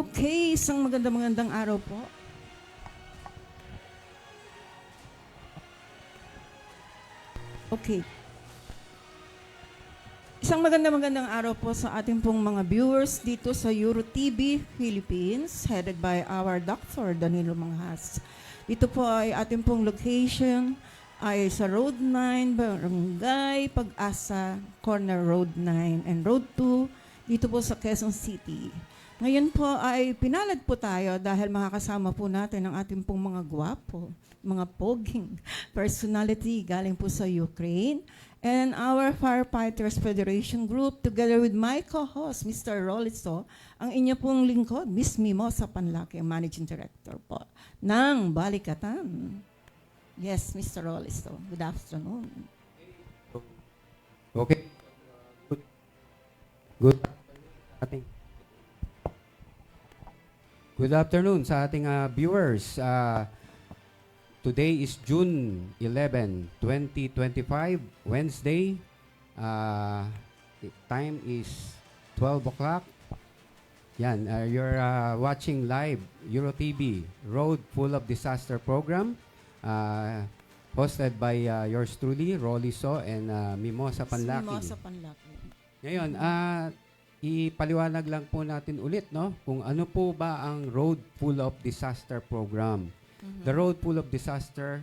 Okay, isang magandang araw po. Okay. Isang magandang araw po sa ating pong mga viewers dito sa Euro TV Philippines, headed by our Dr. Danilo Manghas. Dito po ay ating pong location ay sa Road 9, Barangay Pag-asa, Corner Road 9 and Road 2, dito po sa Quezon City. Ngayon po ay pinalad po tayo dahil makakasama po natin ang ating pong mga gwapo, mga poging personality galing po sa Ukraine, and our Firefighters Federation Group together with my co-host, Mr. Rolisto, ang inyo pong lingkod, Miss Mimosa Palanca, Managing Director po ng Balikatan. Yes, Mr. Rolisto. Good afternoon. Okay. Good afternoon. Good afternoon sa ating viewers. Today is June 11, 2025, Wednesday. The time is 12 o'clock. Yan, you're watching live Euro TV Road Full of Disaster program, hosted by yours truly, Rolly So and Mimosa Panlaki. Mimosa Panlaki. Ngayon, ipaliwanag lang po natin ulit, no, kung ano po ba ang Road Full of Disaster program. The Road Full of Disaster,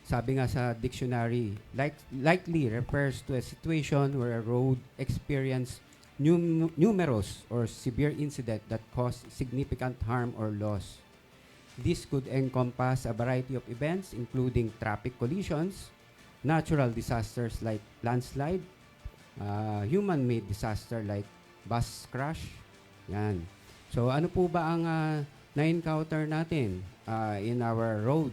sabi nga sa dictionary, likely refers to a situation where a road experienced numerous or severe incident that caused significant harm or loss. This could encompass a variety of events including traffic collisions, natural disasters like landslide, human-made disaster like bus crash. Yan. So ano po ba ang na-encounter natin in our road?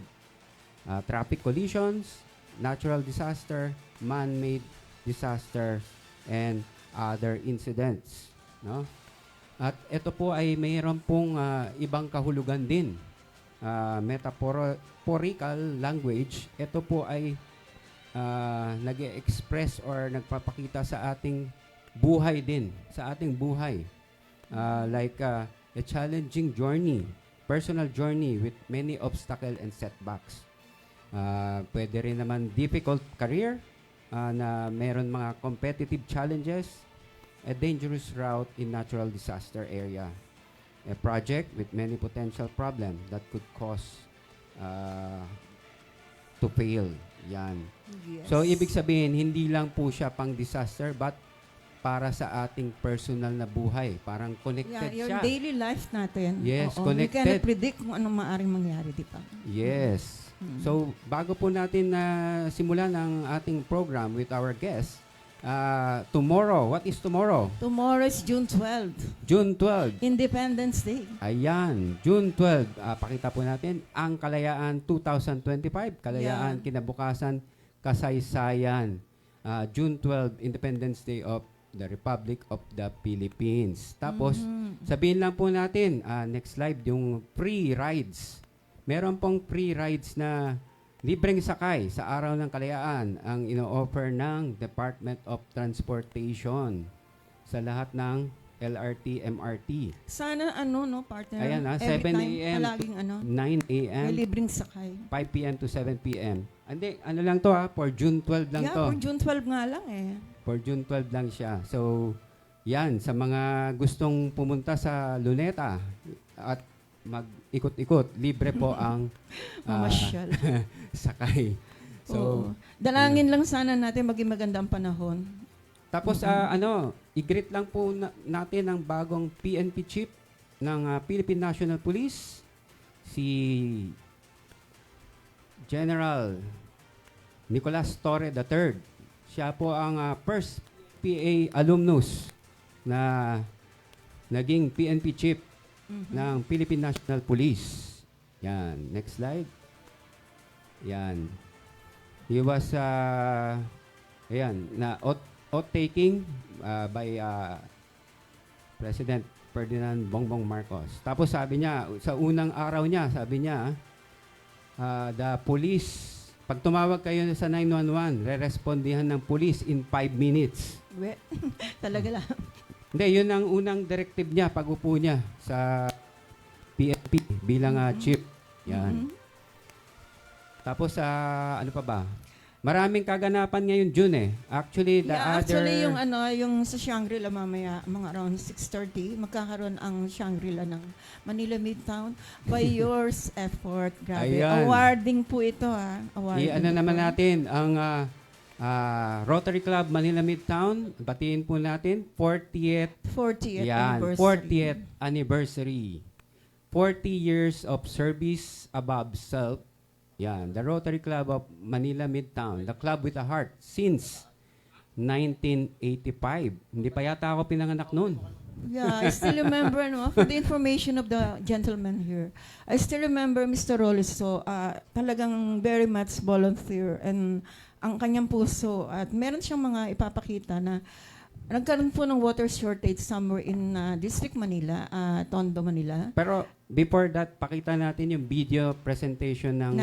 Traffic collisions, natural disaster, man-made disaster, and other incidents. No? At ito po ay mayroon pong ibang kahulugan din. Metaphorical language, ito po ay nag-express or nagpapakita sa ating buhay din, sa ating buhay. Like a challenging journey, personal journey with many obstacles and setbacks. Pwede rin naman difficult career, na meron mga competitive challenges, a dangerous route in natural disaster area, a project with many potential problems that could cause to fail. Yan. Yes. So, ibig sabihin, hindi lang po siya pang disaster, but para sa ating personal na buhay. Parang connected Your siya. daily life natin. Yes, Oo, connected. We cannot predict kung anong maaaring mangyari, di ba? Yes. So, bago po natin na simulan ang ating program with our guest, tomorrow, what is tomorrow? Tomorrow is June 12, June 12. Independence Day. Ayan, June 12. Pakita po natin ang Kalayaan 2025, Kalayaan Kinabukasan, Kasaysayan. June 12, Independence Day of the Republic of the Philippines. Tapos, sabihin lang po natin, next slide, yung free rides. Meron pong free rides na libreng sakay sa araw ng Kalayaan ang ino-offer ng Department of Transportation sa lahat ng LRT, MRT. Sana partner? Ayan, every 7 time, a.m. palaging to 9 a.m. may libreng sakay. 5 p.m. to 7 p.m. Hindi, ano lang to for June 12 lang to. For June 12 nga lang eh. For June 12 lang siya. So, yan, sa mga gustong pumunta sa Luneta at mag-ikot-ikot, libre po ang Mamasyal. sakay. So, dalangin lang sana natin maging maganda ang panahon. Tapos, i-greet lang po natin ang bagong PNP chief ng Philippine National Police, si General Nicolas Torre III. Siya po ang first PA alumnus na naging PNP chief ng Philippine National Police. Yan. Next slide. Yan. He was, oath-taking by President Ferdinand Bongbong Marcos. Tapos sabi niya, sa unang araw niya, sabi niya, the police, pag tumawag kayo sa 911, re-respondihan ng police in 5 minutes. Talaga lang. Hindi, yun ang unang directive niya pag upo niya sa PNP bilang chief. Yan. Mhm. Tapos, ano pa ba? Maraming kaganapan ngayon June eh. Actually, the Yeah, other... actually, yung sa Shangri-La mamaya, mga around 6:30, magkakaroon ang Shangri-La ng Manila Midtown by yours effort. Grabe. Ayan. Awarding po ito, ha. Awarding ano naman ito. natin, ang Rotary Club Manila Midtown, batiin po natin, 40th 40th Yan, anniversary. 40th anniversary. 40 years of service above self. Yan, the Rotary Club of Manila Midtown, the club with a heart since 1985. Hindi pa yata ako pinanganak noon. Yeah, I still remember, no, for the information of the gentleman here, I still remember Mr. Roliso, talagang very much volunteer and ang kanyang puso at meron siyang mga ipapakita na nagkaroon po ng water shortage somewhere in District Manila, Tondo, Manila. Pero before that, pakita natin yung video presentation ng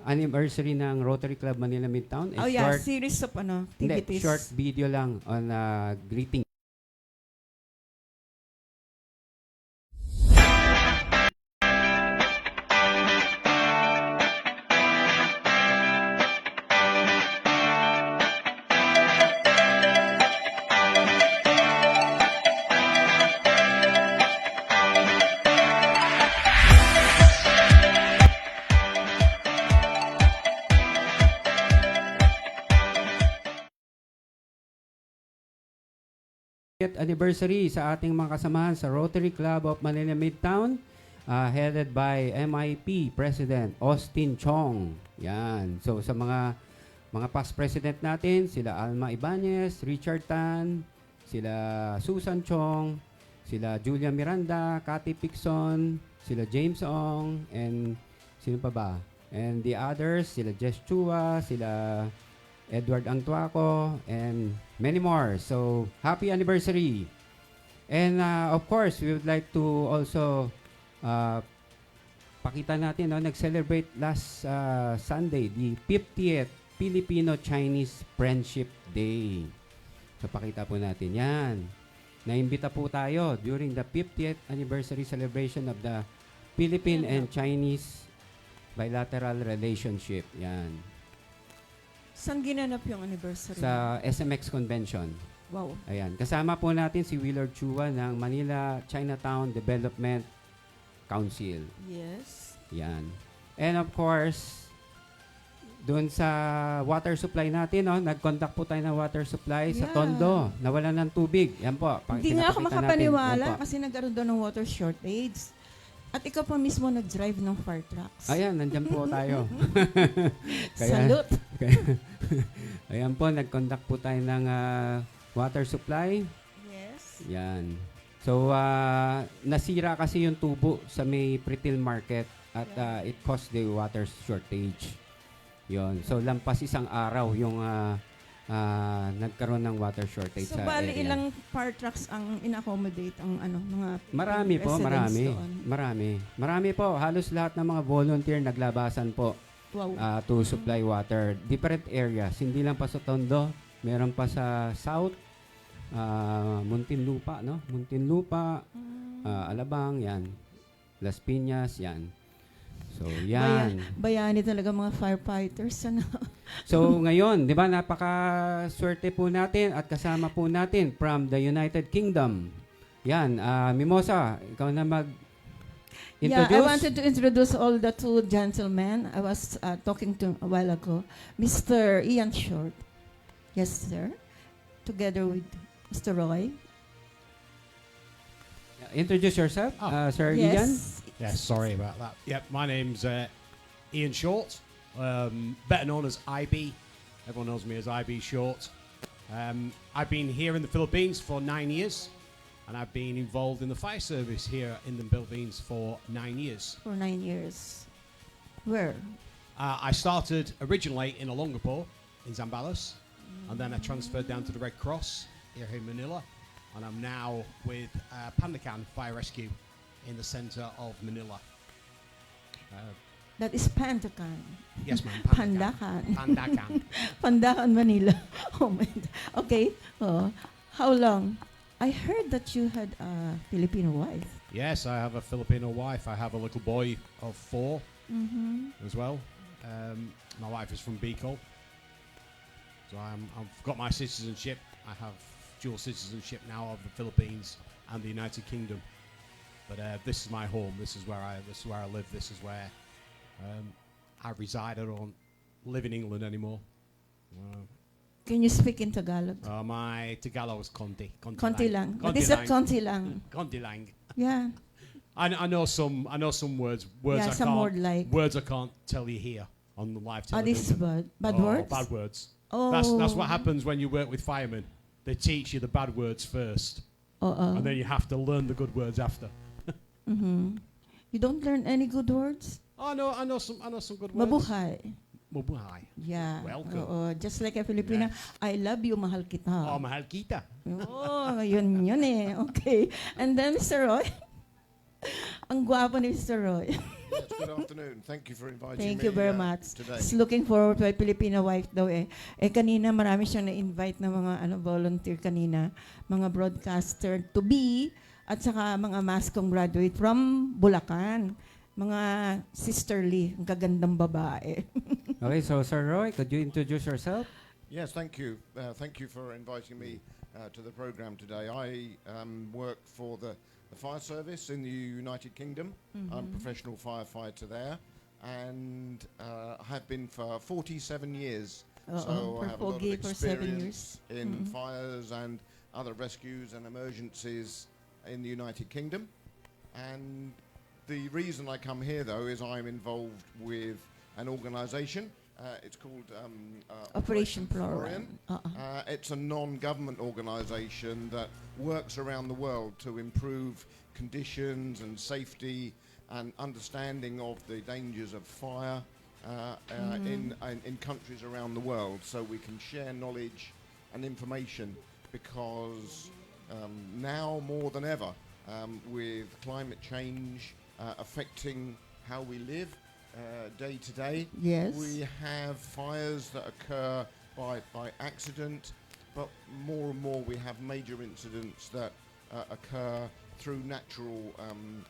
anniversary ng Rotary Club Manila Midtown. Oh yeah, series of Hindi, activities. short video lang on greeting. Anniversary sa ating mga kasamahan sa Rotary Club of Manila Midtown, headed by MIP President Austin Chong. Yan. So sa mga past president natin, sila Alma Ibanez, Richard Tan, sila Susan Chong, sila Julia Miranda, Cathy Picson, sila James Ong, and sino pa ba? And the others, sila Jess Chua, sila Edward Angtuaco, and many more. So, happy anniversary. And of course, we would like to also pakita natin, nag-celebrate last Sunday, the 50th Filipino-Chinese Friendship Day. So, pakita po natin yan. Naimbita po tayo during the 50th anniversary celebration of the Philippine and Chinese bilateral relationship. Yan. Saan ginanap yung anniversary? Sa SMX Convention. Wow. Ayan. Kasama po natin si Willard Chua ng Manila Chinatown Development Council. Yes. Yan. And of course, doon sa water supply natin, nag-conduct po tayo ng water supply sa Yeah. Tondo. Nawalan ng tubig. Yan po. Hindi nga ako pinapakita makapaniwala natin. Yan po. kasi nagkaroon doon ng water shortage. At ikaw pa mismo nag-drive ng fire trucks. Ayan, nandyan po tayo. Salute. Ayan po, nag-conduct po tayo ng water supply. Yes. Yan. So, nasira kasi yung tubo sa may Pretil Market at it caused the water shortage. Yon. So, lampas isang araw yung nagkaroon ng water shortage So, sa bali area. ilang fire trucks ang in-accommodate ang mga Marami po, residents doon? Marami po. Halos lahat ng mga volunteer naglabasan po Wow. to supply water. Different areas. Hindi lang pa sa Tondo. Meron pa sa South, Muntinlupa, no? Muntinlupa, Alabang, yan. Las Piñas, yan. So, yan. Bayani talaga mga firefighters. So, ngayon, di ba, napaka-swerte po natin at kasama po natin from the United Kingdom. Yan, Mimosa, ikaw na mag-introduce. Yeah, I wanted to introduce all the two gentlemen I was talking to a while ago. Mr. Ian Short. Yes, sir. Together with Mr. Roy. Introduce yourself, Sir Ian. Yes. Yeah, sorry about that. Yep, my name's Ian Short, better known as IB. Everyone knows me as IB Short. I've been here in the Philippines for 9 years, and I've been involved in the fire service here in the Philippines for 9 years. For 9 years. Where? I started originally in Olongapo in Zambales, and then I transferred down to the Red Cross here in Manila, and I'm now with Palanca Fire Rescue in the center of Manila. That is Pandacan. Yes, ma'am. Pandacan. Pandacan. Pandacan, Manila. Oh my God. Okay. Oh. How long? I heard that you had a Filipino wife. Yes, I have a Filipino wife. I have a little boy of 4 as well. My wife is from Bicol. So I've got my citizenship. I have dual citizenship now of the Philippines and the United Kingdom. But this is my home. This is where I live. This is where I reside. I don't live in England anymore. Can you speak in Tagalog? My Tagalog is konti. Konti lang. What is that konti lang? Konti lang. Yeah. I know some words. Yeah, I some can't, word like. words I can't tell you here on the live Oh, television. this is bad. Bad Oh, words? Bad words. Oh. That's what happens when you work with firemen. They teach you the bad words first, Oo. and then you have to learn the good words after. You don't learn any good words? I know some good words. Mabuhay. Mabuhay. Yeah. Welcome. Oo. Just like a Filipina, I love you, mahal kita. Oh, mahal kita. Oh, yun eh. Okay. And then, Mr. Roy. Ang gwapo ni Mr. Roy. Yes, good afternoon. Thank you for inviting Thank me you very much. today. Just looking forward to a Filipino wife daw eh. Eh kanina marami siyang na-invite na mga volunteer kanina, mga broadcaster to be at saka mga maskong graduate from Bulacan. Mga sisterly, ang kagandang babae. Okay, so Sir Roy, could you introduce yourself? Yes, thank you. Thank you for inviting me to the program today. I work for the fire service in the United Kingdom. I'm a professional firefighter there, and I have been for 47 years. So I have a lot of for 7 years. experience in fires and other rescues and emergencies in the United Kingdom. And the reason I come here, though, is I'm involved with an organisation. It's called Operation Florian. It's a non-government organisation that works around the world to improve conditions and safety and understanding of the dangers of fire in countries around the world, so we can share knowledge and information, because now more than ever, with climate change affecting how we live day to day, Yes. we have fires that occur by accident, but more and more we have major incidents that occur through natural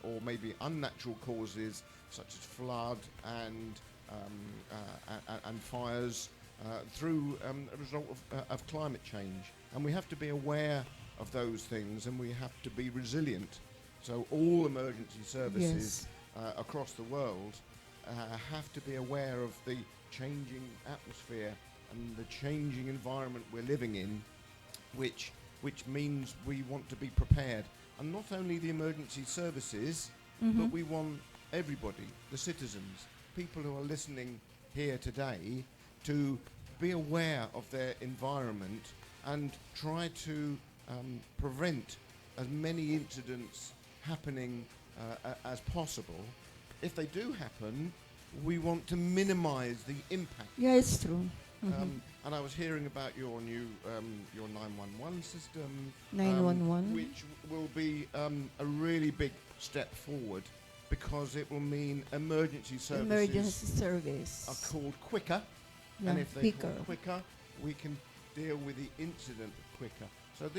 or maybe unnatural causes, such as flood and fires through a result of climate change. And we have to be aware of those things, and we have to be resilient. So all emergency services across the world have to be aware of the changing atmosphere and the changing environment we're living in, which means we want to be prepared. And not only the emergency services, but we want everybody, the citizens, people who are listening here today, to be aware of their environment and try to prevent as many incidents happening as possible. If they do happen, we want to minimize the impact. Yeah, it's true. And I was hearing about your new your 911 system, 911. which will be a really big step forward, because it will mean emergency services Emergency service. are called quicker, Yeah, and if they're quicker. called quicker, we can deal with the incident quicker. So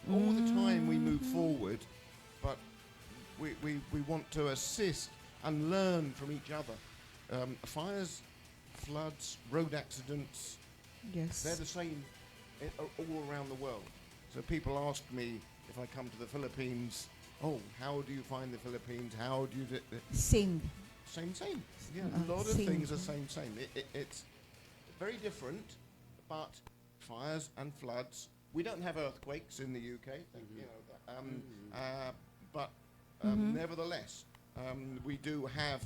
all the time we move forward, but we want to assist and learn from each other. Fires, floods, road accidents, Yes. they're the same all around the world. So people ask me if I come to the Philippines, oh, how do you find the Philippines? How do you do it? Same. Same. Yeah, a lot of same. things are same. It's very different, but fires and floods. We don't have earthquakes in the UK, you know that. But nevertheless, we do have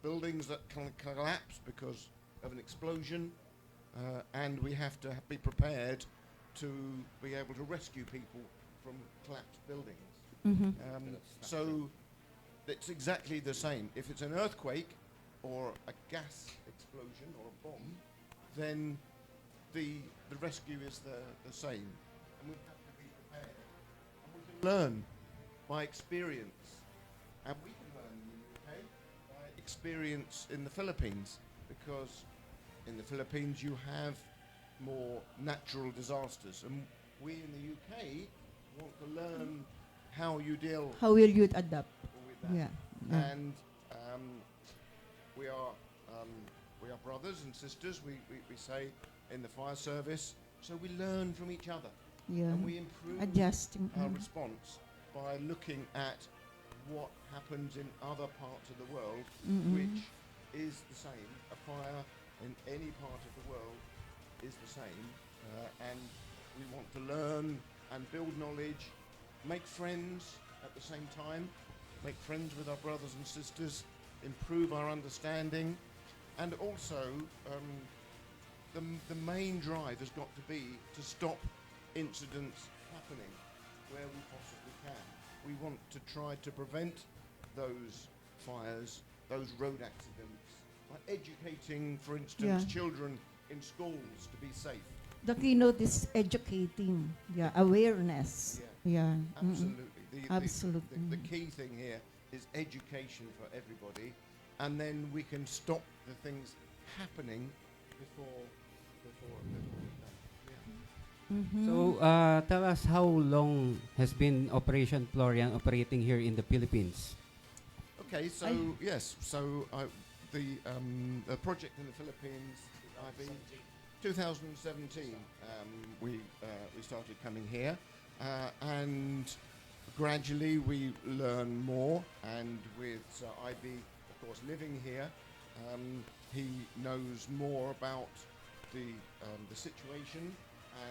buildings that can collapse because of an explosion, and we have to be prepared to be able to rescue people from collapsed buildings. So it's exactly the same. If it's an earthquake or a gas explosion or a bomb, then the rescue is the same. And we have to be prepared. And we can learn by experience. And we can learn in the UK by experience in the Philippines, because in the Philippines you have more natural disasters. And we in the UK, want to learn how you deal How will you adapt? with that. Yeah. Yeah. And we are brothers and sisters. We say in the fire service. So we learn from each other, Yeah. and we improve Adjusting. our response by looking at what happens in other parts of the world, which is the same. A fire in any part of the world is the same, and we want to learn and build knowledge, make friends at the same time, make friends with our brothers and sisters, improve our understanding, and also the main drive has got to be to stop incidents happening where we possibly can. We want to try to prevent those fires, those road accidents, by educating, for instance, Yeah. children in schools to be safe. The keynote is educating. Yeah. Awareness. Yeah. Absolutely. Absolutely. The key thing here is education for everybody, and then we can stop the things happening before So, tell us how long has been Operation Florian operating here in the Philippines? Okay, so yes, so the project in the Philippines, IB, 2017, we started coming here, and gradually we learn more. And with IB, of course, living here, he knows more about the situation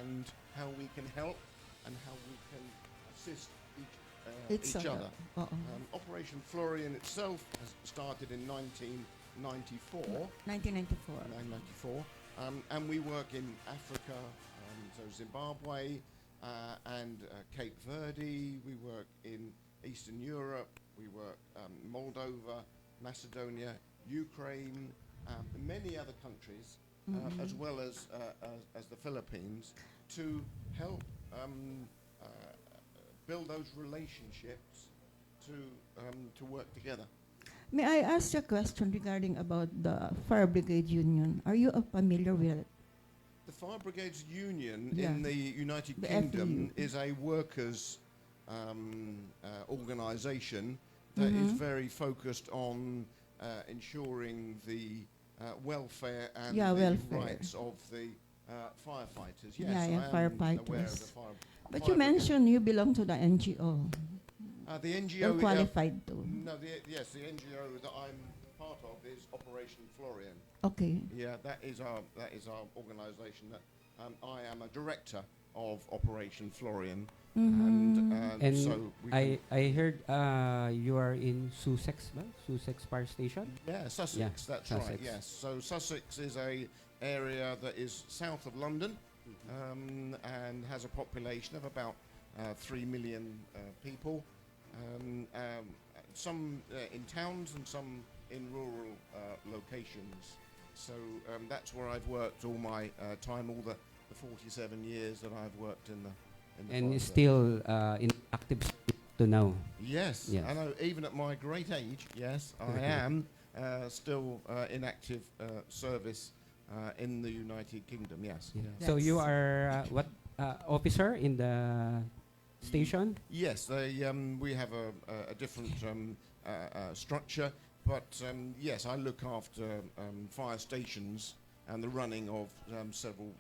and how we can help and how we can assist each other. Operation Florian itself has started in 1994. 1994. And we work in Africa, so Zimbabwe and Cape Verde. We work in Eastern Europe. We work Moldova, Macedonia, Ukraine, and many other countries, as well as the Philippines, to help build those relationships to work together. May I ask you a question regarding about the Fire Brigade Union? Are you familiar with it? The Fire Brigades Union Yeah. in the United The Kingdom FBU. is a workers' organisation that is very focused on ensuring the welfare and Yeah, the welfare. rights of the firefighters. Yes, Yeah, I am aware of firefighters. the fire. But Fire you brigade. mentioned you belong to the NGO. The NGO. You're qualified to. No, yes, the NGO that I'm part of is Operation Florian. Okay. Yeah, that is our organisation. That I am a director of Operation Florian, and And so we I heard you are in Sussex, ba? Sussex Fire Station? yeah, Sussex. Yeah, That's right. Sussex. Yes. So Sussex is a area that is south of London, and has a population of about 3 million people. Some in towns and some in rural locations. So that's where I've worked all my time, all the 47 years that I've worked in the And fire is service. still in active to now. Yes, Yes. I know. Even at my great age, yes, I am still in active service in the United Kingdom. Yes. So you That's- are what officer in the station? Yes, we have a different structure, but yes, I look after fire stations and the running of several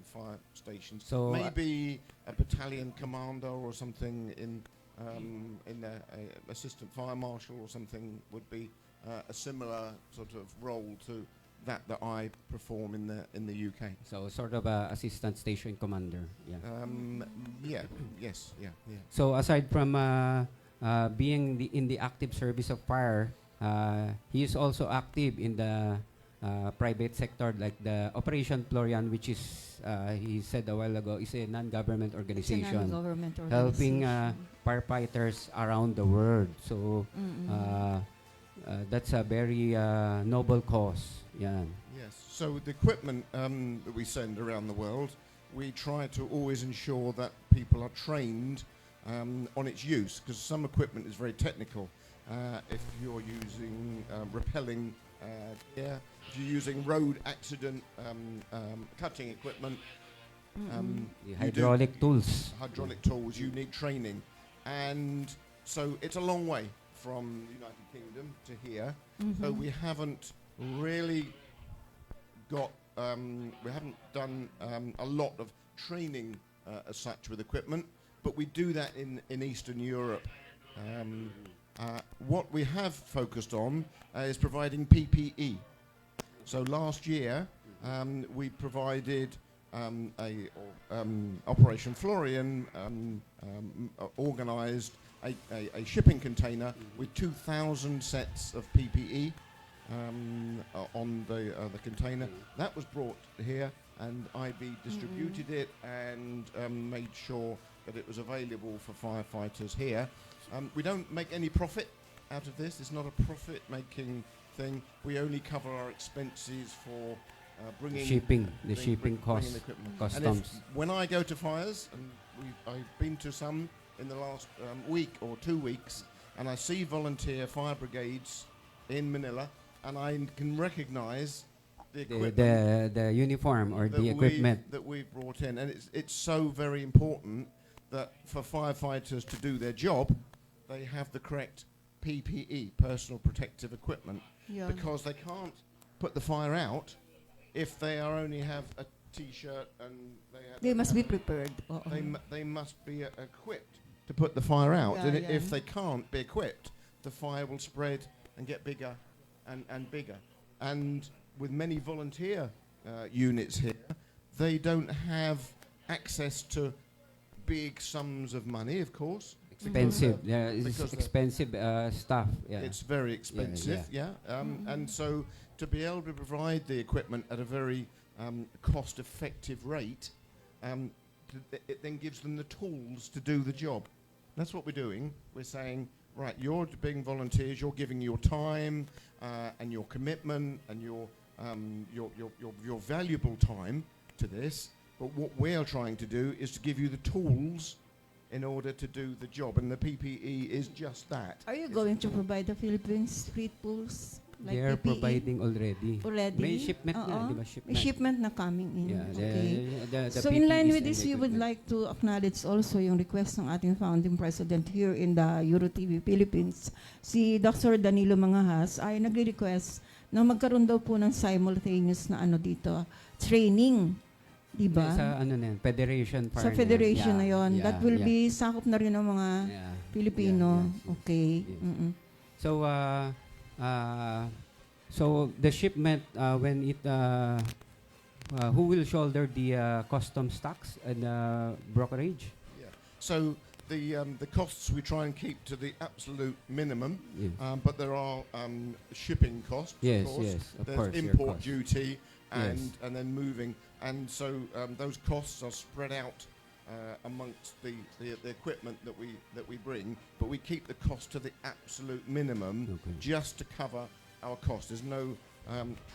fire stations. So, maybe a battalion commander or something in the assistant fire marshal or something would be a similar sort of role to that I perform in the UK. So sort of a assistant station commander. Yeah. Yeah. Yes. Yeah. Yeah. So aside from being in the active service of fire, he is also active in the private sector, like the Operation Florian, which is he said a while ago is a non-government It's a organization non-government helping organization. firefighters around the world. So that's a very noble cause. Yeah. Yes. So the equipment that we send around the world, we try to always ensure that people are trained on its use, because some equipment is very technical. If you're using rappelling gear, if you're using road accident cutting equipment, The you do- hydraulic tools. hydraulic tools, you need training. And so it's a long way from the United Kingdom to here. So we haven't really got, we haven't done a lot of training as such with equipment, but we do that in Eastern Europe. What we have focused on is providing PPE. So last year, we provided Operation Florian organised a shipping container with 2,000 sets of PPE on the container. That was brought here, and IB distributed it and made sure that it was available for firefighters here. We don't make any profit out of this. It's not a profit-making thing. We only cover our expenses for bringing Shipping, the bring- shipping bring- bringing costs, the equipment. customs. When I go to fires, and I've been to some in the last week or 2 weeks, and I see volunteer fire brigades in Manila, and I can recognise the equipment The uniform or the equipment. that we've brought in, and it's so very important that for firefighters to do their job, they have the correct PPE, personal protective equipment, Yeah. because they can't put the fire out if they are only have a T-shirt and They must be prepared. Oo. they must be equipped to put the fire out. Yeah, And yeah. if they can't be equipped, the fire will spread and get bigger and bigger. And with many volunteer units here, they don't have access to big sums of money, of course. Expensive. Yeah, it's Because the- expensive stuff. Yeah. It's very expensive, yeah. And so to be able to provide the equipment at a very cost-effective rate, it then gives them the tools to do the job. That's what we're doing. We're saying, right, you're being volunteers, you're giving your time and your commitment and your valuable time to this. But what we're trying to do is to give you the tools in order to do the job, and the PPE is just that. Are you going to provide the Philippines free tools? Like They are PPE? providing already. Already? May shipment na, Oo. di ba? May Shipment. shipment na coming in. Yeah, Okay. the So in line PPEs with and this, the we would equipment. like to acknowledge also yung request ng ating founding president here in the EuroTV Philippines. Si Dr. Danilo Mangahas ay nagre-request na magkaroon daw po ng simultaneous na dito, training. Diba? Sa ano na yan, federation Sa partner. federation na yon. Yeah, That will yeah. be sakop na rin ng mga Yeah. Pilipino. Yeah, yeah. Okay. Yes. Mm-mm. So the shipment when it who will shoulder the customs tax and brokerage? Yeah. So the costs we try and keep to the absolute minimum, Yes. but there are shipping costs. Yes, of course. yes, of There's course, your import cost. duty and Yes. and then moving, and so those costs are spread out amongst the equipment that we bring, but we keep the cost to the absolute minimum Okay. just to cover our costs. There's no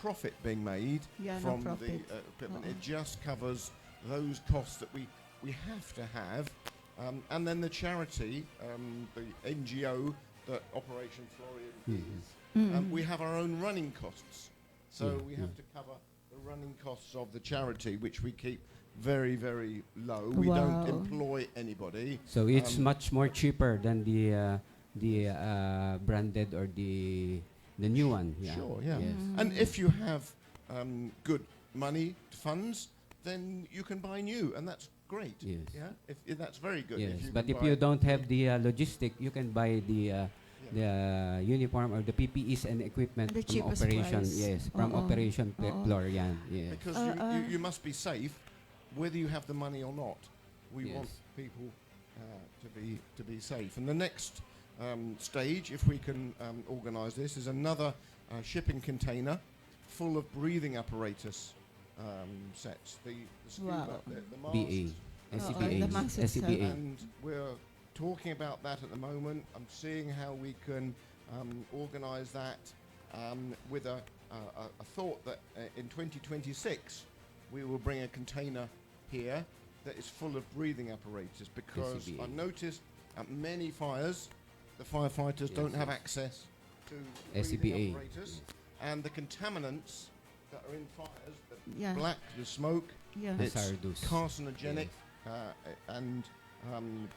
profit being made Yeah, no from the profit. equipment. Uh-uh. It just covers those costs that we have to have. And then the charity, the NGO that Operation Florian is, Mm-mm. we have our own running costs. So Yeah, we have to cover the running costs of the charity, which we keep very, very low. We don't Wow. employ anybody. So it's Um, much more cheaper than the branded or the new one. Yeah. Sure, yeah. Yes. And if you have good money funds, then you can buy new, and that's great. Yes. Yeah, if that's very good. Yes, you but can if buy- you don't have the logistic, you can buy the uniform or the PPEs and equipment The from cheapest Operation. price. Yes, from Oo. Operation Oo. Florian. Yes. because you must be safe, whether you have the money or not. We Yes. want people to be safe. And the next stage, if we can organise this, is another shipping container full of breathing apparatus sets. The scuba, Wow. the masks. BA, SCBA, the masks SCBA. And we're talking about that at the moment. I'm seeing how we can organise that with a thought that in 2026 we will bring a container here that is full of breathing apparatus, because SCBA. I've noticed at many fires the firefighters Yes, don't have yes. access to SCBA. breathing apparatus, and the contaminants that are in fires, Yeah. black, the smoke, Yeah. it's Hazardous. carcinogenic, and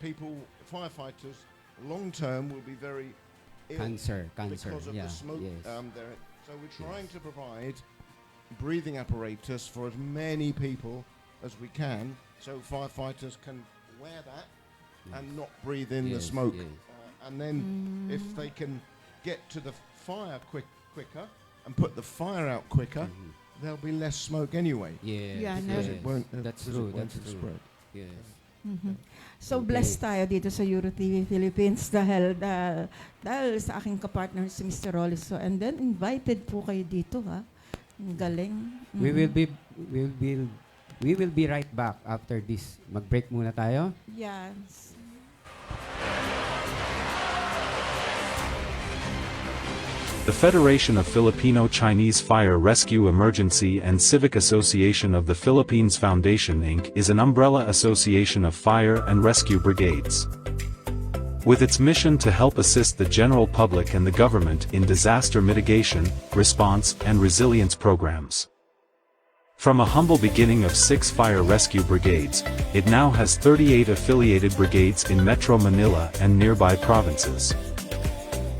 people, firefighters, long term will be very ill Cancer. because of Yeah. the smoke. Yes. So we're trying to provide breathing apparatus for as many people as we can, so firefighters can wear that and not breathe in the Yes, smoke. yes. And then if they can get to the fire quicker and put the fire out quicker, Mhm. there'll be less smoke anyway. Yes. Yeah, Because no. it won't, That's because true. it won't That's true. spread. Yes. Mhm. So Okay. blessed tayo dito sa Euro TV Philippines dahil sa aking kapartner si Mr. Rolliso, and then invited po kayo dito, ha. Ang galing. We Mhm. we will be right back after this. Mag-break muna tayo. Yes. The Federation of Filipino-Chinese Fire Rescue Emergency and Civic Association of the Philippines Foundation Inc. is an umbrella association of fire and rescue brigades. With its mission to help assist the general public and the government in disaster mitigation, response, and resilience programs. From a humble beginning of 6 fire rescue brigades, it now has 38 affiliated brigades in Metro Manila and nearby provinces.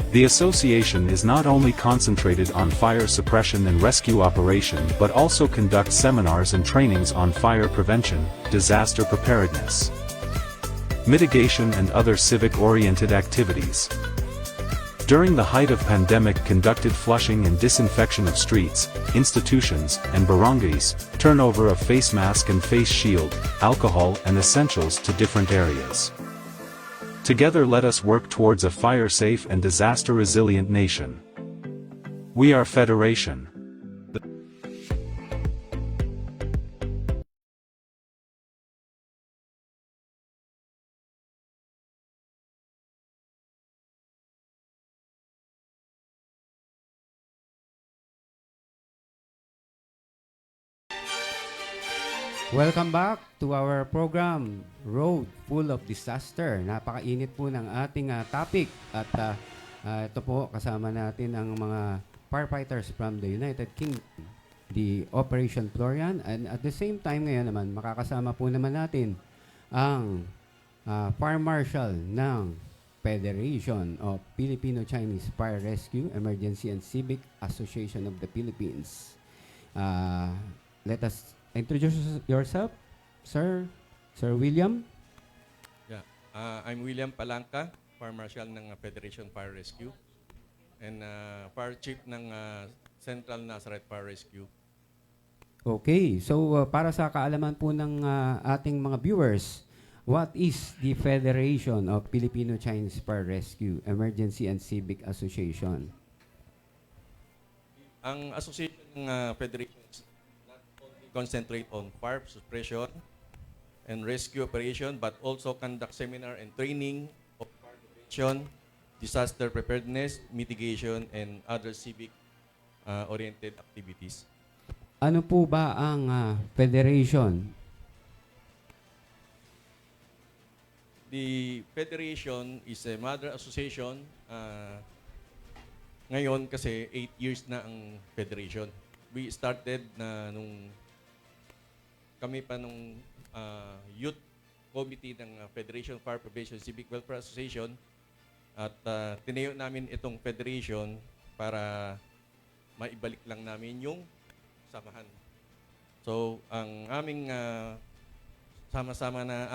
The association is not only concentrated on fire suppression and rescue operation but also conducts seminars and trainings on fire prevention, disaster preparedness, mitigation and other civic-oriented activities. During the height of pandemic conducted flushing and disinfection of streets, institutions, and barangays, turnover of face mask and face shield, alcohol and essentials to different areas. Together let us work towards a fire-safe and disaster-resilient nation. We are Federation. Welcome back to our program, Road Full of Disaster. Napakainit po ng ating topic at ito po kasama natin ang mga firefighters from the United Kingdom, the Operation Florian, and at the same time ngayon naman makakasama po naman natin ang Fire Marshal ng Federation of Filipino-Chinese Fire Rescue, Emergency and Civic Association of the Philippines. Let us introduce yourself, sir. Sir William. Yeah. I'm William Palanca, Fire Marshal ng Federation Fire Rescue and Fire Chief ng Central Nazareth Fire Rescue. Okay. So, para sa kaalaman po ng ating mga viewers, what is the Federation of Filipino-Chinese Fire Rescue, Emergency and Civic Association? Ang association ng Federation is not only concentrate on fire suppression and rescue operation but also conduct seminar and training of fire prevention, disaster preparedness, mitigation, and other civic oriented activities. Ano po ba ang Federation? The Federation is a mother association. Ngayon kasi 8 years na ang Federation. We started na nung kami pa nung youth committee ng Federation Fire Prevention Civic Welfare Association at tinayo namin itong federation para maibalik lang namin yung samahan. So, ang aming sama-sama na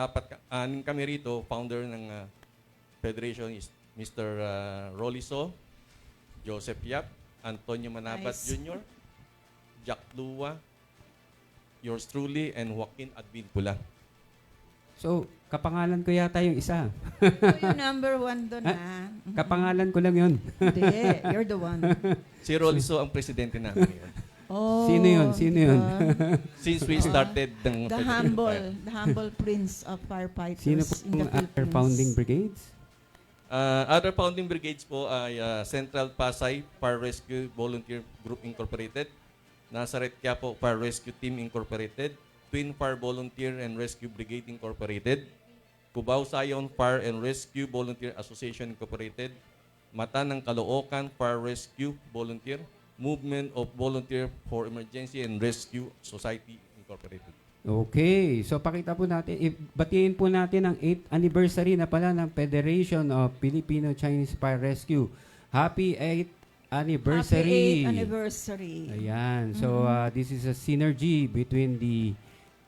anim kami rito, founder ng federation is Mr. Rolliso, Joseph Yap, Antonio Manabat Nice. Jr., Jack Lua, yours truly, and Joaquin Advinpula. So, kapangalan ko yata yung isa. So, yung number 1 doon, ha? Mhm. Kapangalan ko lang yun. Hindi, you're the one. Si Rolliso ang presidente namin ngayon. Oh, Sino yun? Sino yun? diba? Since we started ng The humble prince of firefighters Sino po in the ang other Philippines. founding brigades? Other founding brigades po ay Central Pasay Fire Rescue Volunteer Group Incorporated, Nazareth Quiapo Fire Rescue Team Incorporated, Twin Fire Volunteer and Rescue Brigade Incorporated, Cubao Sayon Fire and Rescue Volunteer Association Incorporated, Mata ng Caloocan Fire Rescue Volunteer, Movement of Volunteer for Emergency and Rescue Society Incorporated. Okay, so pakita po natin, batiin po natin ang 8th anniversary na pala ng Federation of Filipino-Chinese Fire Rescue. Happy 8th anniversary! Happy 8th anniversary. Ayan, so this is a synergy between the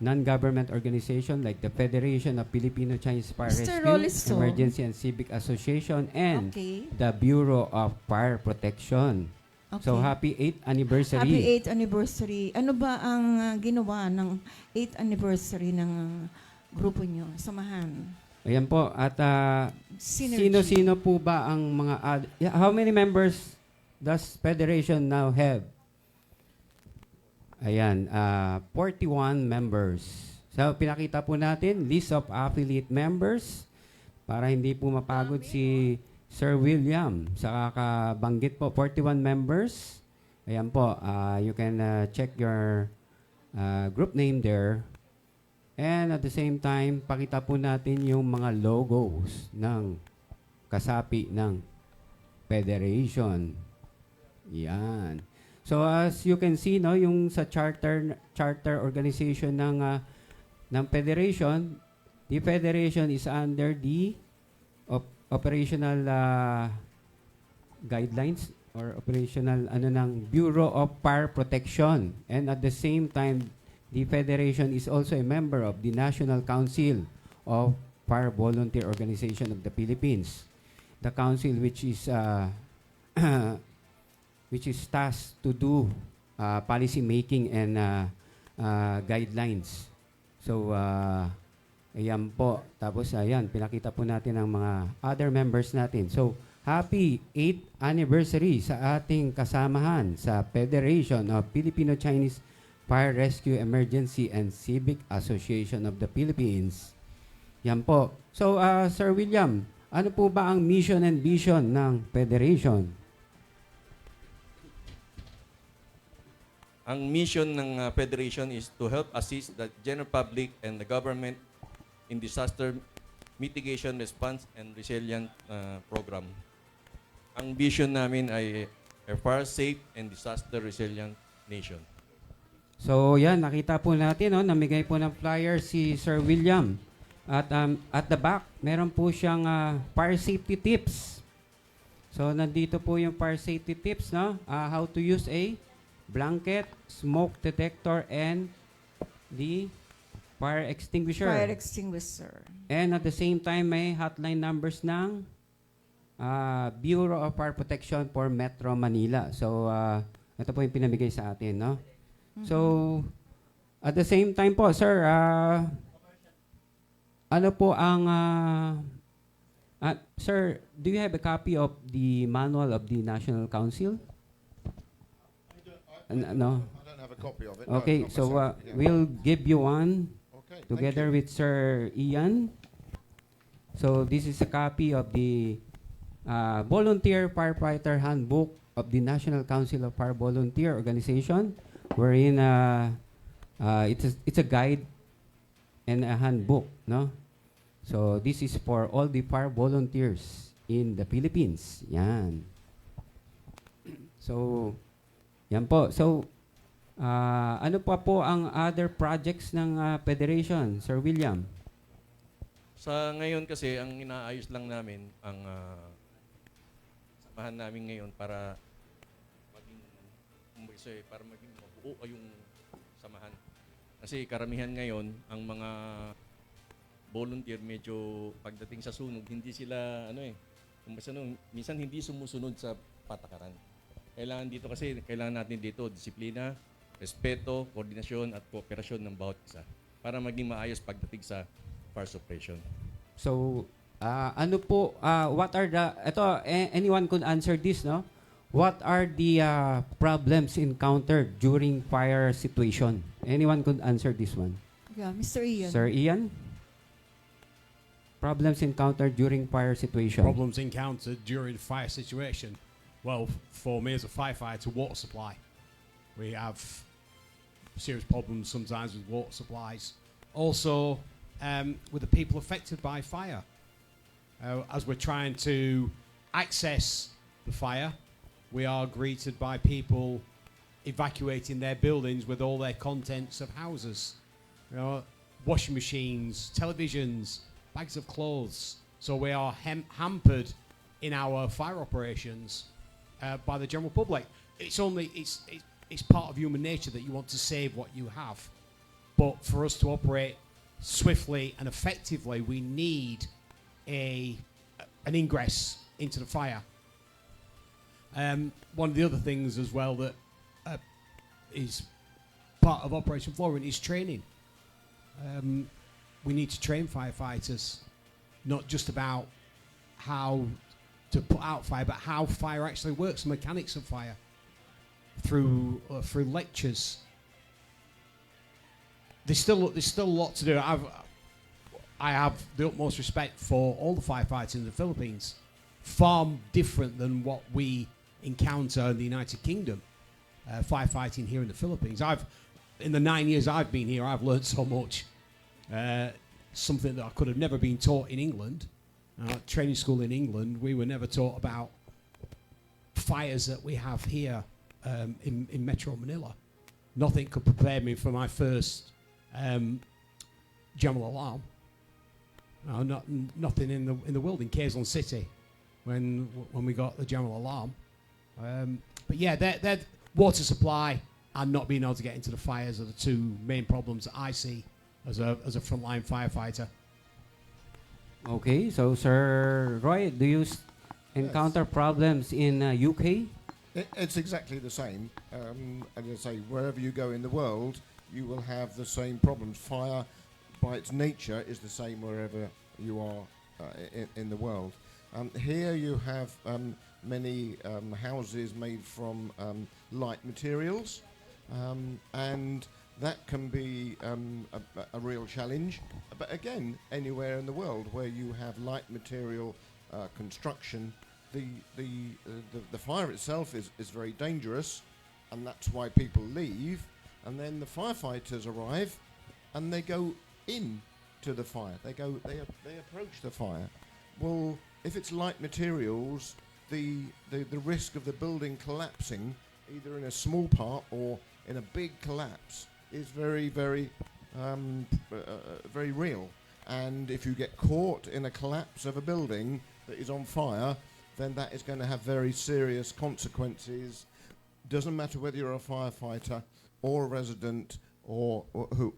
non-government organization like the Federation of Filipino-Chinese Fire Mr. Rescue, Rolisto. Emergency and Civic Association, and Okay. the Bureau of Fire Protection. Okay. So happy 8th anniversary. Happy 8th anniversary. Ano ba ang ginawa ng 8th anniversary ng grupo nyo, samahan? Ayan po, at Synergy. sino-sino po ba ang mga how many members does Federation now have? Ayan, 41 members. So pinakita po natin list of affiliate members para hindi po mapagod si Sir William sa kakabanggit po. 41 members. Ayan po, you can check your group name there. And at the same time, pakita po natin yung mga logos ng kasapi ng Federation. Yan. So as you can see, no, yung sa charter organization ng Federation, the Federation is under the operational guidelines or operational ng Bureau of Fire Protection, and at the same time the Federation is also a member of the National Council of Fire Volunteer Organization of the Philippines, the council which is tasked to do policy making and guidelines. So ayan po. Tapos ayan, pinakita po natin ang mga other members natin. So, happy 8th anniversary sa ating kasamahan sa Federation of Filipino-Chinese Fire Rescue Emergency and Civic Association of the Philippines. Yan po. So, Sir William, ano po ba ang mission and vision ng Federation? Ang mission ng Federation is to help assist the general public and the government in disaster mitigation response and resilient program. Ang vision namin ay a fire safe and disaster resilient nation. So, yan, nakita po natin, no, namigay po ng flyer si Sir William. At at the back, meron po siyang fire safety tips. So, nandito po yung fire safety tips, no? How to use a blanket, smoke detector, and the fire extinguisher. Fire extinguisher. And at the same time, may hotline numbers ng Bureau of Fire Protection for Metro Manila. So, ito po yung pinamigay sa atin, no? So, at the same time po, sir, ano po ang, sir, do you have a copy of the manual of the National Council? No? I don't have a copy of it. Okay, no, not so myself. Yeah. we'll give you one Okay, thank together you. with Sir Ian. So this is a copy of the Volunteer Firefighter Handbook of the National Council of Fire Volunteer Organization, wherein it's a guide and a handbook, no? So this is for all the fire volunteers in the Philippines. Yan. So, yan po. So, ano pa po ang other projects ng Federation, Sir William? Sa ngayon kasi, ang inaayos lang namin, ang samahan namin ngayon para maging, para maging mabuo yung samahan. Kasi karamihan ngayon, ang mga volunteer medyo pagdating sa sunog, hindi sila, minsan hindi sumusunod sa patakaran. Kailangan natin dito disiplina, respeto, koordinasyon at kooperasyon ng bawat isa para maging maayos pagdating sa fire suppression. So, ano po, what are anyone could answer this, no? What are the problems encountered during fire situation? Anyone could answer this one? Yeah, Mr. Ian. Sir Ian? Problems encountered during fire situation. Problems encountered during fire situation. Well, for me as a firefighter, water supply. We have serious problems sometimes with water supplies. Also, with the people affected by fire. As we're trying to access the fire, we are greeted by people evacuating their buildings with all their contents of houses. You know, washing machines, televisions, bags of clothes. So we are hampered in our fire operations by the general public. It's part of human nature that you want to save what you have. But for us to operate swiftly and effectively, we need an ingress into the fire. One of the other things as well that is part of Operation Florian is training. We need to train firefighters, not just about how to put out fire, but how fire actually works, the mechanics of fire, through lectures. There's still a lot to do. I have the utmost respect for all the firefighters in the Philippines, far different than what we encounter in the United Kingdom. Firefighting here in the Philippines, in the 9 years I've been here, I've learned so much. Something that I could have never been taught in England. Training school in England, we were never taught about fires that we have here in Metro Manila. Nothing could prepare me for my first general alarm. Nothing in the world in Quezon City when we got the general alarm. But yeah, that water supply and not being able to get into the fires are the two main problems that I see as a frontline firefighter. Okay, so Sir Roy, do you encounter problems in UK? It's exactly the same. And I say, wherever you go in the world, you will have the same problems. Fire, by its nature, is the same wherever you are in the world. Here you have many houses made from light materials, and that can be a real challenge. But again, anywhere in the world where you have light material construction, the fire itself is very dangerous, and that's why people leave. And then the firefighters arrive, and they go in to the fire. They approach the fire. Well, if it's light materials, the risk of the building collapsing, either in a small part or in a big collapse, is very, very, very real. And if you get caught in a collapse of a building that is on fire, then that is going to have very serious consequences. Doesn't matter whether you're a firefighter or a resident or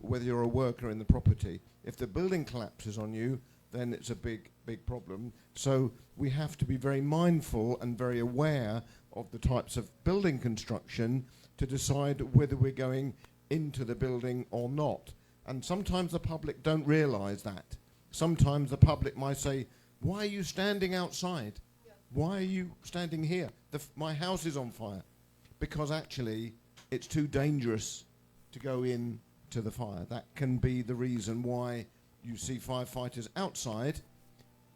whether you're a worker in the property. If the building collapses on you, then it's a big, big problem. So we have to be very mindful and very aware of the types of building construction to decide whether we're going into the building or not. And sometimes the public don't realise that. Sometimes the public might say, why are you standing outside? Yeah. Why are you standing here? My house is on fire. Because actually, it's too dangerous to go in to the fire. That can be the reason why you see firefighters outside,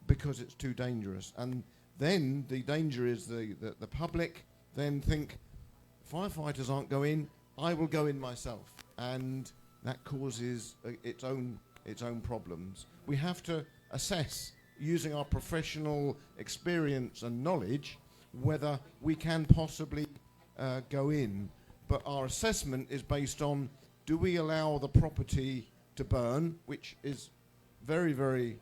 because it's too dangerous. And then the danger is the public then think, firefighters aren't going, I will go in myself. And that causes its own problems. We have to assess, using our professional experience and knowledge, whether we can possibly go in. But our assessment is based on, do we allow the property to burn, which is very, very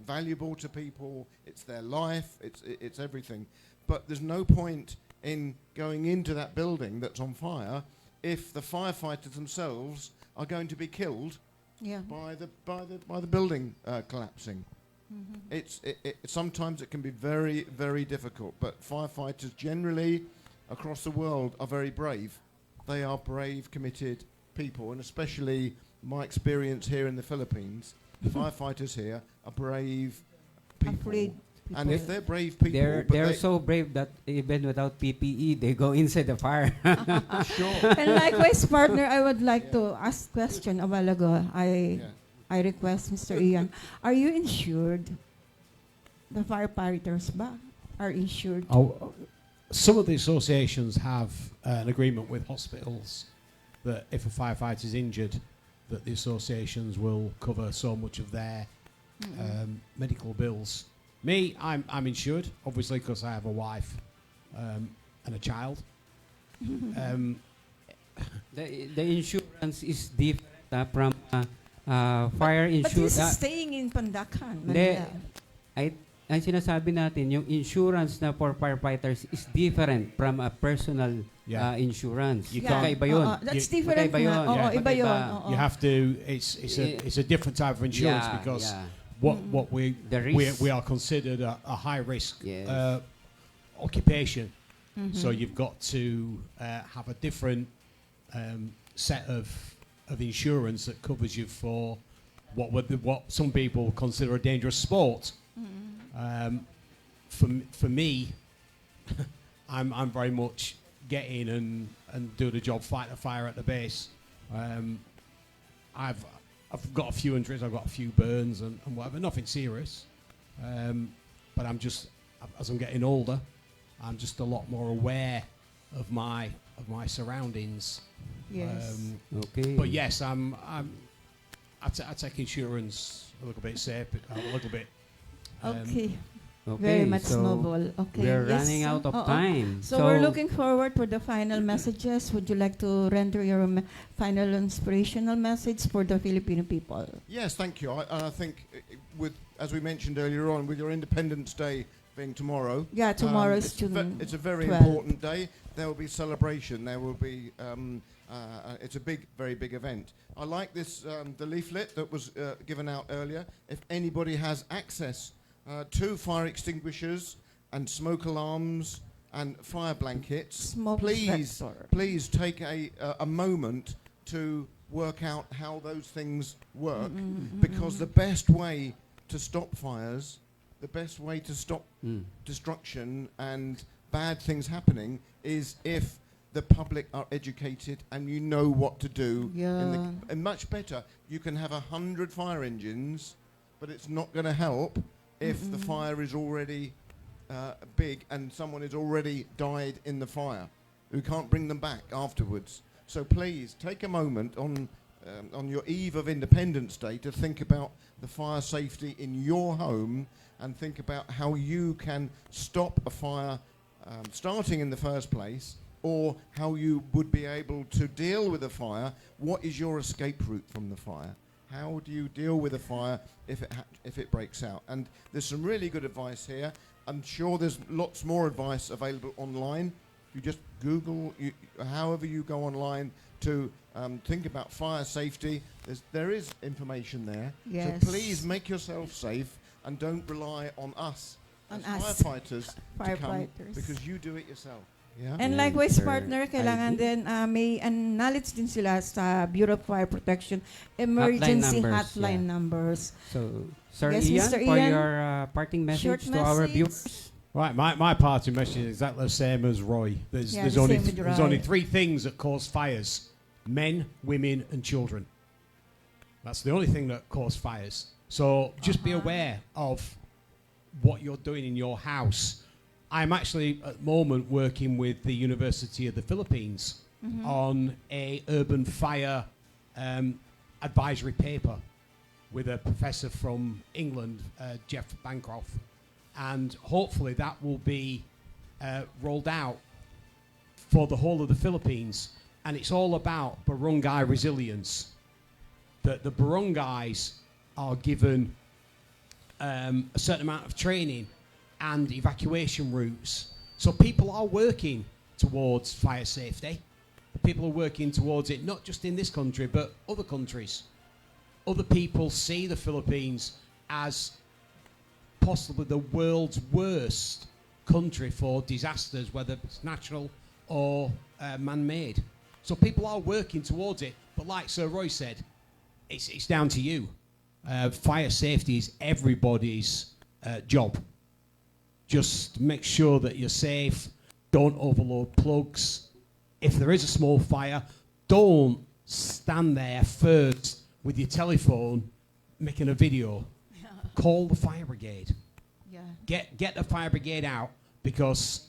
valuable to people. It's their life, it's everything. But there's no point in going into that building that's on fire if the firefighters themselves are going to be killed by the building collapsing. Mm-hmm. Sometimes it can be very, very difficult, but firefighters generally across the world are very brave. They are brave, committed people, and especially my experience here in the Philippines, firefighters here are brave people. And if they're brave people, they're so brave that even without PPE, they go inside the fire. Sure. And likewise, partner, I would like to ask question a while ago. I request Mr. Ian, are you insured? The firefighters are insured? Some of the associations have an agreement with hospitals that if a firefighter is injured, that the associations will cover so much of their medical bills. Me, I'm insured, obviously, because I have a wife and a child. Um, The insurance is different from fire But he's insurance. staying in Pandacan, Hindi. Manila. Ang sinasabi natin, yung insurance na for firefighters is different from a personal Yeah. insurance. You Yeah. Magkaiba yun. That's You- different magkaiba yun. nga. Oo, Yeah. iba yun. Magkaiba. Oo. You have to. It's a different type of insurance Yeah, because yeah. what The we risk. are considered a high risk Yes. occupation. Mhm. So you've got to have a different set of insurance that covers you for what some people consider a dangerous sport. For me, I'm very much get in and do the job, fight the fire at the base. I've got a few injuries, I've got a few burns and whatever, nothing serious. But I'm just, as I'm getting older, I'm just a lot more aware of my surroundings. Yes. Okay. But yes, I take insurance a little bit safe, a little bit. Okay. Okay, Very much so noble. Okay. we're Yes, running out of oo. time. So we're looking forward for the final messages. Would you like to render your final inspirational message for the Filipino people? Yes, thank you. I think, as we mentioned earlier on, with your Independence Day being tomorrow. Yeah, tomorrow is it's June it's a very 12. important day. There will be celebration. There will be. It's a very big event. I like this the leaflet that was given out earlier. If anybody has access to fire extinguishers and smoke alarms and fire blankets, Smoke detector. please take a moment to work out how those things work, because the best way to stop fires, the best way to stop destruction and bad things happening is if the public are educated and you know what to do. Yeah. And much better, you can have 100 fire engines, but it's not going to help if the fire is already big and someone has already died in the fire. We can't bring them back afterwards. So please take a moment on your eve of Independence Day to think about the fire safety in your home and think about how you can stop a fire starting in the first place, or how you would be able to deal with a fire. What is your escape route from the fire? How do you deal with a fire if it breaks out? And there's some really good advice here. I'm sure there's lots more advice available online. You just Google, however you go online to think about fire safety. There is information there. Yes. So please make yourself safe and don't rely on us On as us. firefighters to come, Firefighters. because you do it yourself. Yeah. And Yeah, likewise, Sir partner, kailangan Ivy. din may knowledge din sila sa Bureau of Fire Protection emergency hotline numbers. So, Sir Yes, Ian, Mr. for Ian. your parting Short message to our message. viewers. Right, my parting message is exactly the same as Roy. There's Yeah, there's the only same with there's Roy. only three things that cause fires: men, women, and children. That's the only thing that cause fires. So just be aware of what you're doing in your house. I'm actually at the moment working with the University of the Philippines on a urban fire advisory paper with a professor from England, Jeff Bancroft. And hopefully that will be rolled out for the whole of the Philippines. And it's all about barangay resilience. That the barangays are given a certain amount of training and evacuation routes. So people are working towards fire safety. People are working towards it, not just in this country, but other countries. Other people see the Philippines as possibly the world's worst country for disasters, whether it's natural or man-made. So people are working towards it. But like Sir Roy said, it's down to you. Fire safety is everybody's job. Just make sure that you're safe. Don't overload plugs. If there is a small fire, don't stand there first with your telephone making a video. Call the fire brigade. Yeah. Get the fire brigade out, because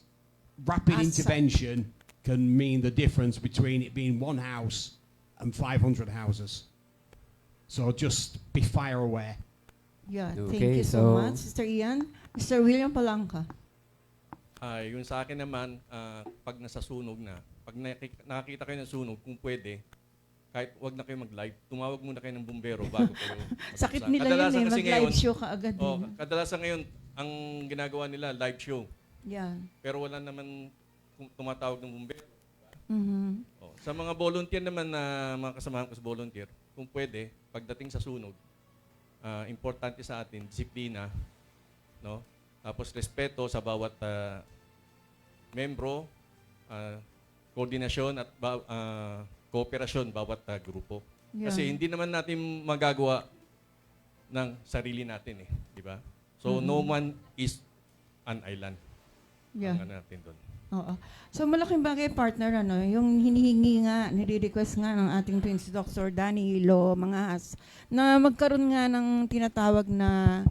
rapid As intervention can mean the difference between it being one house and 500 houses. So just be fire aware. Yeah, thank Okay, you so so- much, Mr. Ian. Mr. William Palanca. Yung sa akin naman, pag nasa sunog na, pag nakakita kayo ng sunog, kung pwede, kahit wag na kayo mag-live, tumawag muna kayo ng bumbero bago kayo Sakit magbuksan. nila yun Kadalasan eh, kasi mag-live ngayon, show ka agad. kadalasan ngayon, ang ginagawa nila, live show. Yeah. Pero wala naman tumatawag ng bumbero. Mhm. Sa mga volunteer naman na mga kasamahan ko sa volunteer, kung pwede, pagdating sa sunog, importante sa atin, disiplina, no? Tapos respeto sa bawat membro, koordinasyon at kooperasyon bawat grupo. Yeah. Kasi hindi naman natin magagawa ng sarili natin di ba? So no one is an island. Yeah. Ang natin doon. Oo. So malaking bagay, partner, yung hinihingi nga, nire-request nga ng ating twin si Dr. Danilo Mangas na magkaroon nga ng tinatawag na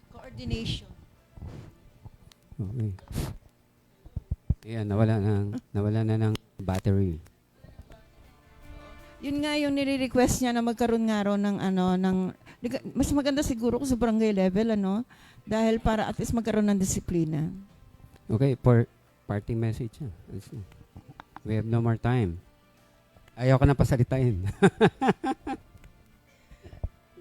coordination. Okay. Ayan, nawala na ng battery. Yun nga yung nire-request niya na magkaroon nga raw ng mas maganda siguro kung sa barangay level, dahil para at least magkaroon ng disiplina. Okay, for parting message. We have no more time. Ayaw ka na pasalitain.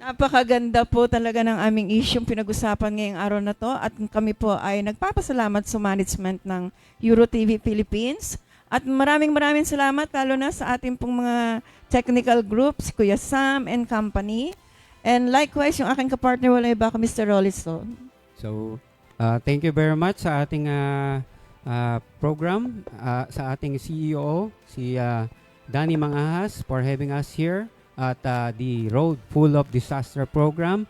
Napakaganda po talaga ng aming issue pinag-usapan ngayong araw na to at kami po ay nagpapasalamat sa management ng EuroTV Philippines at maraming salamat lalo na sa ating pong mga technical groups, Kuya Sam and company. And likewise, yung aking kapartner, wala iba ka, Mr. Rollisto. So, thank you very much sa ating program, sa ating CEO, si Danny Mangahas, for having us here at the Road Full of Disaster program.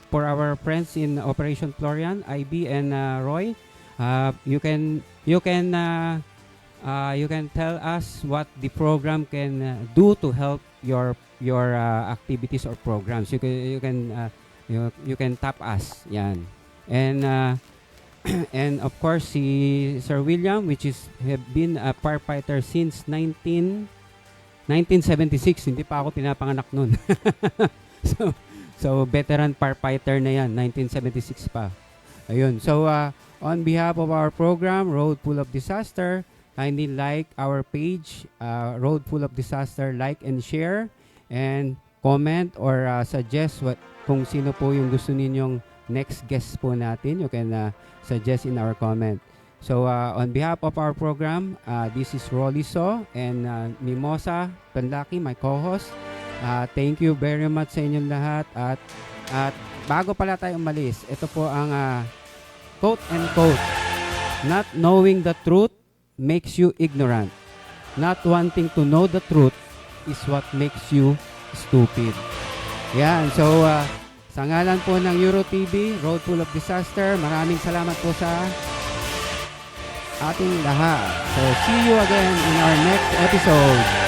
For our friends in Operation Florian, IB and Roy, you can tell us what the program can do to help your activities or programs. You can tap us, yan. And and of course si Sir William, which is have been a firefighter since 1976. Hindi pa ako pinapanganak noon. so veteran firefighter na yan, 1976 pa. Ayun. So on behalf of our program Road Full of Disaster, kindly like our page, Road Full of Disaster, like and share and comment or suggest kung sino po yung gusto ninyong next guest po natin. You can suggest in our comment. So on behalf of our program, this is Rolliso and Mimosa Panlaki, my co-host. Thank you very much sa inyong lahat. At bago pala tayo umalis, ito po ang quote and quote. Not knowing the truth makes you ignorant. Not wanting to know the truth is what makes you stupid. Yan. So sa ngalan po ng EuroTV, Road Full of Disaster, maraming salamat po sa ating lahat. So, see you again in our next episode.